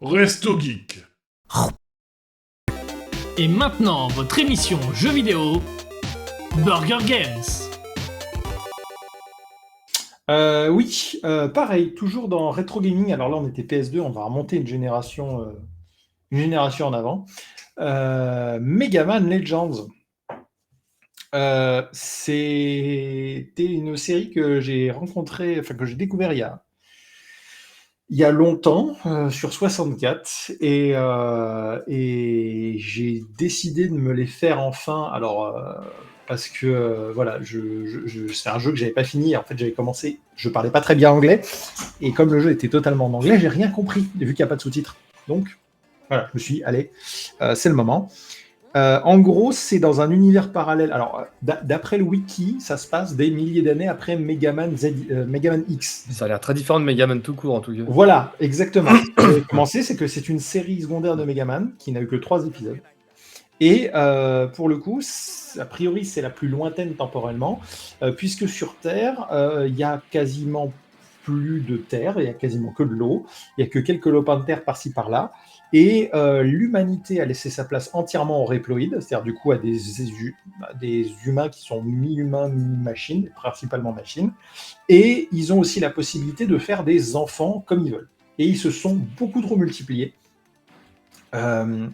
Resto Geek. Et maintenant, votre émission jeux vidéo, Burger Games. Pareil, toujours dans rétro gaming. Alors là, on était PS2, on va remonter une génération en avant. Mega Man Legends. C'était une série que j'ai que j'ai découvert il y a longtemps, sur 64, et j'ai décidé de me les faire enfin. Parce que voilà, c'est un jeu que j'avais pas fini. En fait, j'avais commencé, je parlais pas très bien anglais, et comme le jeu était totalement en anglais, j'ai rien compris, vu qu'il n'y a pas de sous-titres. Donc, voilà, je me suis dit, allez, c'est le moment. En gros, c'est dans un univers parallèle. Alors, d'après le wiki, ça se passe des milliers d'années après Mega Man X. Ça a l'air très différent de Megaman tout court en tout cas. Voilà, exactement. Ce que j'avais commencé, c'est que c'est une série secondaire de Mega Man qui n'a eu que 3 épisodes. Et pour le coup, a priori, c'est la plus lointaine temporellement, puisque sur Terre, il y a quasiment plus de terre, il y a quasiment que de l'eau, il y a que quelques lopins de terre par-ci par-là, et l'humanité a laissé sa place entièrement aux réploïdes, c'est-à-dire du coup à des humains qui sont mi-humains, mi-machines, principalement machines, et ils ont aussi la possibilité de faire des enfants comme ils veulent. Et ils se sont beaucoup trop multipliés. Dans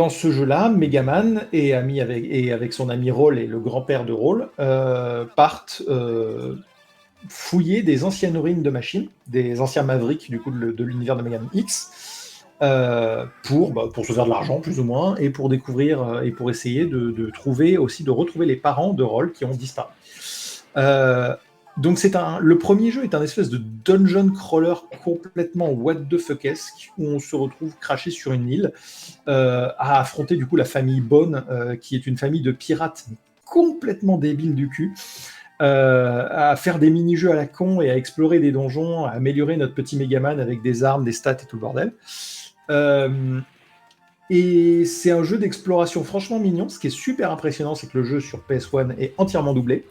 ce jeu-là, Megaman et avec son ami Roll et le grand-père de Roll partent fouiller des anciennes ruines de machines, des anciens Mavericks du coup de l'univers de Megaman X, pour se faire de l'argent plus ou moins, et pour découvrir et pour essayer de retrouver les parents de Roll qui ont disparu. Donc le premier jeu est un espèce de dungeon crawler complètement what the fuck-esque, où on se retrouve craché sur une île à affronter du coup la famille Bone, qui est une famille de pirates complètement débiles du cul, à faire des mini-jeux à la con et à explorer des donjons, à améliorer notre petit Megaman avec des armes, des stats et tout le bordel. Et c'est un jeu d'exploration franchement mignon. Ce qui est super impressionnant, c'est que le jeu sur PS1 est entièrement doublé,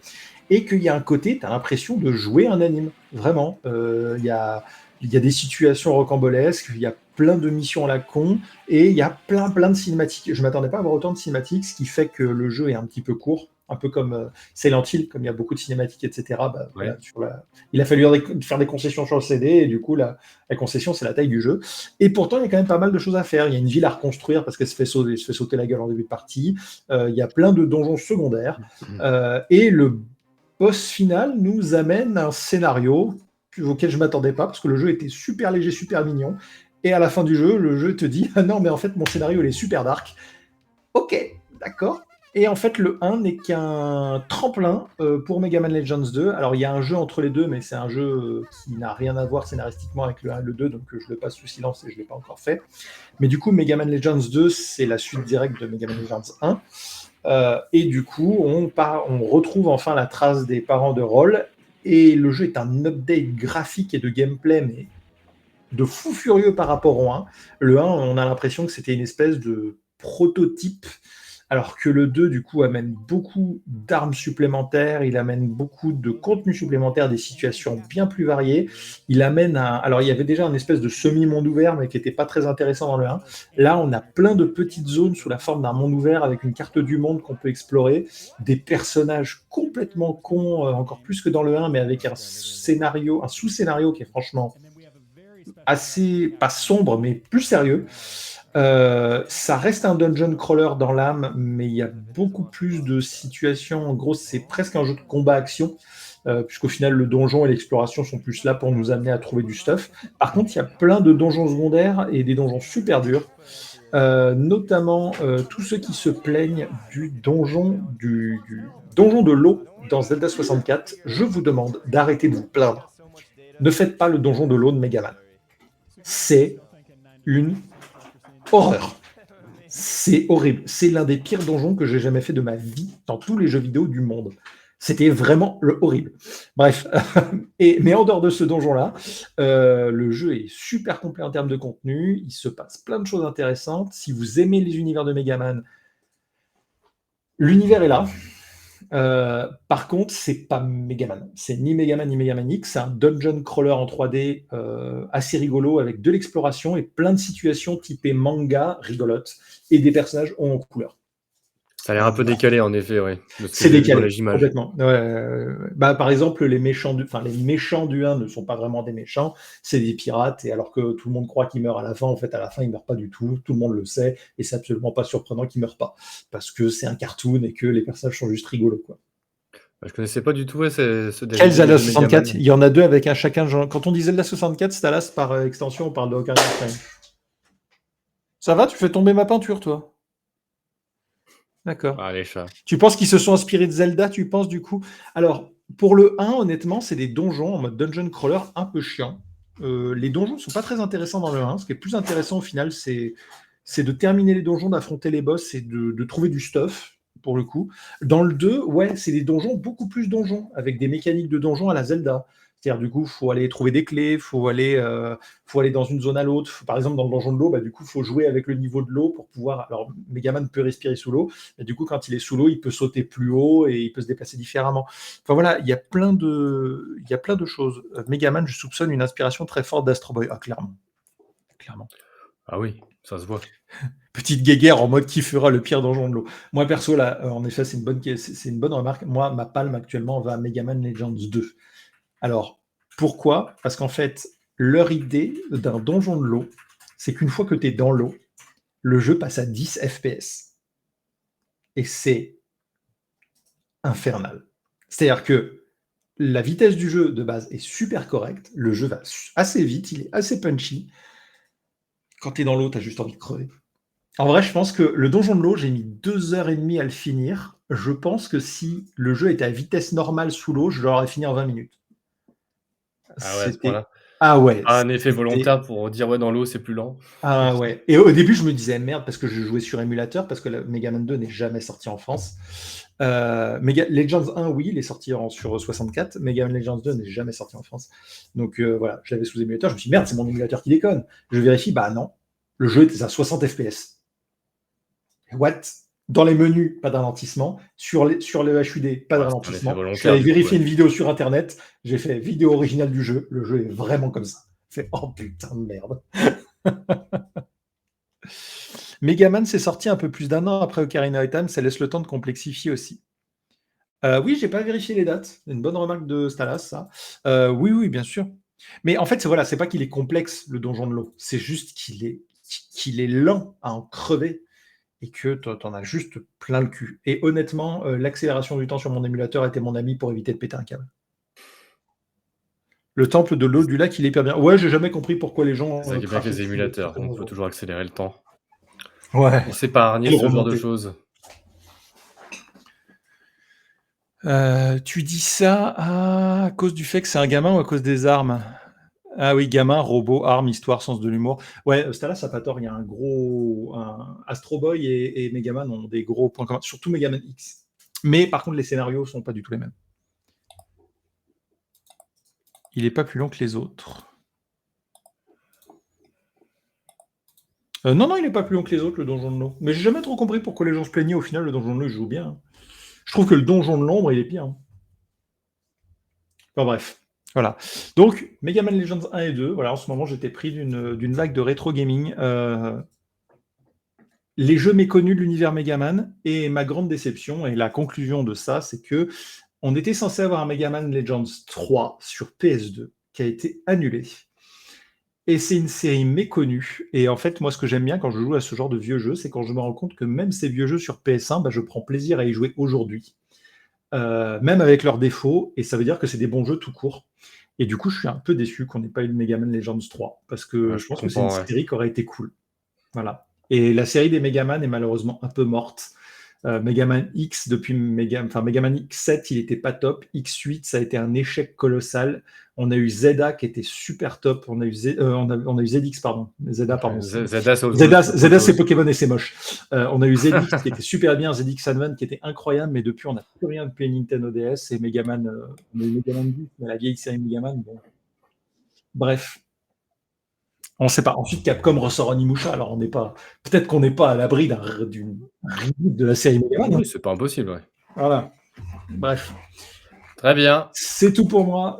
et qu'il y a un côté, tu as l'impression de jouer un anime, vraiment. Il y a des situations rocambolesques, il y a plein de missions à la con, et il y a plein de cinématiques. Je ne m'attendais pas à avoir autant de cinématiques, ce qui fait que le jeu est un petit peu court, un peu comme Silent Hill, comme il y a beaucoup de cinématiques, etc. Voilà, il a fallu faire des concessions sur le CD, et du coup, la concession, c'est la taille du jeu. Et pourtant, il y a quand même pas mal de choses à faire. Il y a une ville à reconstruire parce qu'elle se fait sauter la gueule en début de partie. Il y a plein de donjons secondaires. Et le boss final nous amène un scénario auquel je ne m'attendais pas, parce que le jeu était super léger, super mignon, et à la fin du jeu, le jeu te dit « Ah non, mais en fait, mon scénario, il est super dark. » Ok, d'accord. Et en fait, le 1 n'est qu'un tremplin pour Mega Man Legends 2. Alors, il y a un jeu entre les deux, mais c'est un jeu qui n'a rien à voir scénaristiquement avec le 1 et le 2, donc je le passe sous silence et je ne l'ai pas encore fait. Mais du coup, Mega Man Legends 2, c'est la suite directe de Mega Man Legends 1. Et du coup, on retrouve enfin la trace des parents de Roll, et le jeu est un update graphique et de gameplay, mais de fou furieux par rapport au 1. Le 1, on a l'impression que c'était une espèce de prototype, alors que le 2, du coup, amène beaucoup d'armes supplémentaires, il amène beaucoup de contenu supplémentaire, des situations bien plus variées. Il amène Alors, il y avait déjà une espèce de semi-monde ouvert, mais qui n'était pas très intéressant dans le 1. Là, on a plein de petites zones sous la forme d'un monde ouvert, avec une carte du monde qu'on peut explorer, des personnages complètement cons, encore plus que dans le 1, mais avec un sous-scénario qui est franchement assez, pas sombre, mais plus sérieux. Ça reste un dungeon crawler dans l'âme, mais il y a beaucoup plus de situations. En gros, c'est presque un jeu de combat-action, puisqu'au final, le donjon et l'exploration sont plus là pour nous amener à trouver du stuff. Par contre, il y a plein de donjons secondaires et des donjons super durs, notamment tous ceux qui se plaignent du donjon de l'eau dans Zelda 64. Je vous demande d'arrêter de vous plaindre. Ne faites pas le donjon de l'eau de Mega Man. C'est une horreur. C'est horrible. C'est l'un des pires donjons que j'ai jamais fait de ma vie dans tous les jeux vidéo du monde. C'était vraiment horrible. Bref. Mais en dehors de ce donjon-là, le jeu est super complet en termes de contenu. Il se passe plein de choses intéressantes. Si vous aimez les univers de Mega Man, l'univers est là. Par contre, c'est pas Megaman. C'est ni Megaman ni Megaman X. C'est un dungeon crawler en 3D assez rigolo avec de l'exploration et plein de situations typées manga rigolotes et des personnages en couleur. Ça a l'air un peu décalé, en effet, ouais. C'est décalé, dans les images. complètement. Bah, par exemple, les méchants du 1 ne sont pas vraiment des méchants, c'est des pirates, et alors que tout le monde croit qu'ils meurent à la fin, en fait, à la fin, ils meurent pas du tout, tout le monde le sait, et c'est absolument pas surprenant qu'ils meurent pas, parce que c'est un cartoon et que les personnages sont juste rigolos, quoi. Je connaissais pas du tout ce Quel DVD Zelda de 64? Megaman. Il y en a deux avec un chacun. Quand on dit Zelda 64, Stalas, par extension, on parle de Ocarina of Time. Ça va, tu fais tomber ma peinture, toi? D'accord. Ah, les chats. Tu penses qu'ils se sont inspirés de Zelda, tu penses, du coup? Alors, pour le 1, honnêtement, c'est des donjons en mode dungeon crawler un peu chiant. Les donjons ne sont pas très intéressants dans le 1. Ce qui est plus intéressant, au final, c'est de terminer les donjons, d'affronter les boss et de trouver du stuff, pour le coup. Dans le 2, ouais, c'est des donjons, beaucoup plus donjons, avec des mécaniques de donjons à la Zelda. C'est-à-dire, du coup, il faut aller trouver des clés, il faut aller dans une zone à l'autre. Par exemple, dans le donjon de l'eau, bah, du coup, il faut jouer avec le niveau de l'eau pour pouvoir... Alors, Megaman peut respirer sous l'eau, mais du coup, quand il est sous l'eau, il peut sauter plus haut et il peut se déplacer différemment. Enfin voilà, il y a plein de choses. Megaman, je soupçonne une inspiration très forte d'Astro Boy. Ah, clairement. Clairement. Ah oui, ça se voit. Petite guéguerre en mode qui fera le pire donjon de l'eau. Moi, perso, là, en effet, c'est une bonne remarque. Moi, ma palme actuellement va à Megaman Legends 2. Alors, pourquoi? Parce qu'en fait, leur idée d'un donjon de l'eau, c'est qu'une fois que tu es dans l'eau, le jeu passe à 10 FPS. Et c'est infernal. C'est-à-dire que la vitesse du jeu de base est super correcte, le jeu va assez vite, il est assez punchy. Quand tu es dans l'eau, tu as juste envie de crever. En vrai, je pense que le donjon de l'eau, j'ai mis 2h30 à le finir. Je pense que si le jeu était à vitesse normale sous l'eau, je l'aurais fini en 20 minutes. Ah ouais, à ce C'était... point-là. Ah ouais. Un effet c'était- volontaire pour dire ouais, dans l'eau, c'est plus lent. Ah ouais. Et au début, je me disais merde parce que je jouais sur émulateur, parce que la Megaman 2 n'est jamais sorti en France. Legends 1, oui, il est sorti sur 64. Megaman Legends 2 n'est jamais sorti en France. Donc voilà, je l'avais sous émulateur. Je me suis dit merde, c'est mon émulateur qui déconne. Je vérifie, bah non. Le jeu était à 60 FPS. What? Dans les menus, pas de ralentissement. Sur le HUD, pas de Ouais, c'est un effet ralentissement. Je volontaire, suis allé du coup, vérifier ouais. une vidéo sur internet. J'ai fait vidéo originale du jeu. Le jeu est vraiment comme ça. Fait oh putain de merde. Megaman s'est sorti un peu plus d'un an après Ocarina of Time, ça laisse le temps de complexifier aussi. Oui, j'ai pas vérifié les dates. Une bonne remarque de Stalas, ça. Oui, oui, bien sûr. Mais en fait, voilà, c'est pas qu'il est complexe, le donjon de l'eau. C'est juste qu'il est lent à en crever et que t'en as juste plein le cul. Et honnêtement, l'accélération du temps sur mon émulateur était mon ami pour éviter de péter un câble. Le temple de l'eau du lac, il est hyper bien. Ouais, j'ai jamais compris pourquoi les gens C'est ça qui est bien avec crachaient les dessus. émulateurs. On peut toujours accélérer le temps. Ouais. Pour s'épargner Quelle ce genre de remontée. choses. Tu dis ça à cause du fait que c'est un gamin ou à cause des armes? Ah oui, gamin, robot, armes, histoire, sens de l'humour. Ouais, Stala, ça pas tort, il y a Astro Boy et Megaman ont des gros points communs, surtout Megaman X. Mais par contre, les scénarios sont pas du tout les mêmes. Il est pas plus long que les autres. Non, il est pas plus long que les autres, le Donjon de l'eau. Mais j'ai jamais trop compris pourquoi les gens se plaignaient. Au final, le Donjon de l'eau, il joue bien. Hein. Je trouve que le Donjon de l'ombre, il est pire. Hein. Enfin bref, voilà. Donc, Megaman Legends 1 et 2, voilà, en ce moment, j'étais pris d'une vague de rétro gaming. Les jeux méconnus de l'univers Megaman, et ma grande déception, et la conclusion de ça, c'est que on était censé avoir un Megaman Legends 3 sur PS2, qui a été annulé. Et c'est une série méconnue. Et en fait, moi, ce que j'aime bien quand je joue à ce genre de vieux jeux, c'est quand je me rends compte que même ces vieux jeux sur PS1, bah, je prends plaisir à y jouer aujourd'hui. Même avec leurs défauts, et ça veut dire que c'est des bons jeux tout court. Et du coup, je suis un peu déçu qu'on n'ait pas eu de Megaman Legends 3, parce que Ouais, je je pense que c'est une comprends, ouais. série qui aurait été cool. Voilà. Et la série des Megaman est malheureusement un peu morte. Megaman X, depuis Megaman X7, il était pas top. X8, ça a été un échec colossal. On a eu Zeda qui était super top. On a eu ZX, pardon. Zeda, pardon. Zelda, c'est autre Zeda, chose. c'est Pokémon et c'est moche. On a eu ZX qui était super bien, ZX Advance qui était incroyable, mais depuis, on n'a plus rien depuis Nintendo DS et Megaman. On a eu Megaman 10, mais la vieille série Megaman. Bon. Bref. On ne sait pas. Ensuite, Capcom ressort Onimusha. Alors, peut-être qu'on n'est pas à l'abri d'une reboot de la série Megaman. Oui, c'est pas impossible, ouais. Voilà. Bref. Très bien. C'est tout pour moi.